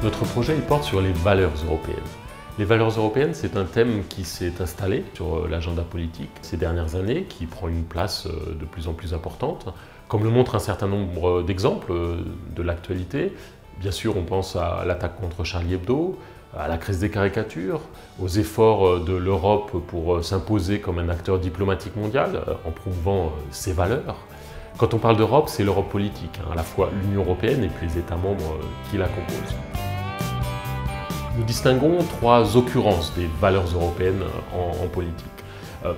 Notre projet il porte sur les valeurs européennes. Les valeurs européennes, c'est un thème qui s'est installé sur l'agenda politique ces dernières années, qui prend une place de plus en plus importante. Comme le montrent un certain nombre d'exemples de l'actualité, bien sûr on pense à l'attaque contre Charlie Hebdo, à la crise des caricatures, aux efforts de l'Europe pour s'imposer comme un acteur diplomatique mondial en promouvant ses valeurs. Quand on parle d'Europe, c'est l'Europe politique, à la fois l'Union européenne et puis les États membres qui la composent. Nous distinguons trois occurrences des valeurs européennes en politique.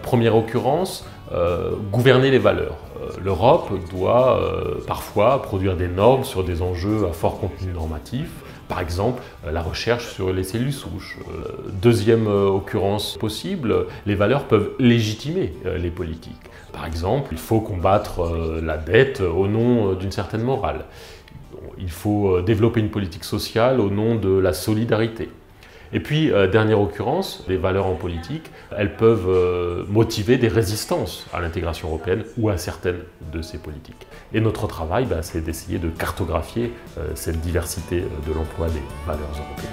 Première occurrence, gouverner les valeurs. L'Europe doit parfois produire des normes sur des enjeux à fort contenu normatif, par exemple la recherche sur les cellules souches. Deuxième occurrence possible, les valeurs peuvent légitimer les politiques. Par exemple, il faut combattre la dette au nom d'une certaine morale. Il faut développer une politique sociale au nom de la solidarité. Et puis, dernière occurrence, les valeurs en politique, elles peuvent motiver des résistances à l'intégration européenne ou à certaines de ces politiques. Et notre travail, c'est d'essayer de cartographier cette diversité de l'emploi des valeurs européennes.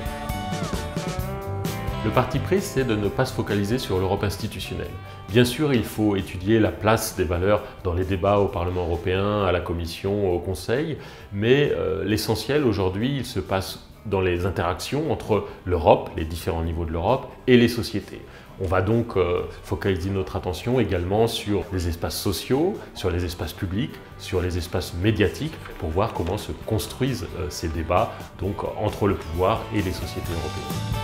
Le parti pris, c'est de ne pas se focaliser sur l'Europe institutionnelle. Bien sûr, il faut étudier la place des valeurs dans les débats au Parlement européen, à la Commission, au Conseil, mais l'essentiel aujourd'hui, il se passe dans les interactions entre l'Europe, les différents niveaux de l'Europe, et les sociétés. On va donc focaliser notre attention également sur les espaces sociaux, sur les espaces publics, sur les espaces médiatiques, pour voir comment se construisent ces débats donc, entre le pouvoir et les sociétés européennes.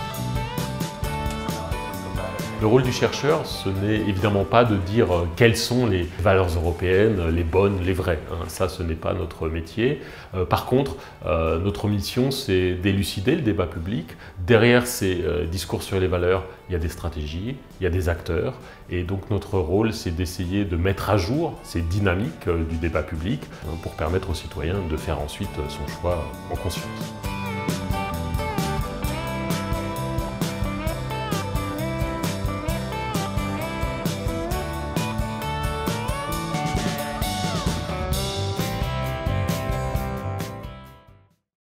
Le rôle du chercheur, ce n'est évidemment pas de dire quelles sont les valeurs européennes, les bonnes, les vraies. Ça, ce n'est pas notre métier. Par contre, notre mission, c'est d'élucider le débat public. Derrière ces discours sur les valeurs, il y a des stratégies, il y a des acteurs. Et donc notre rôle, c'est d'essayer de mettre à jour ces dynamiques du débat public pour permettre aux citoyens de faire ensuite son choix en conscience.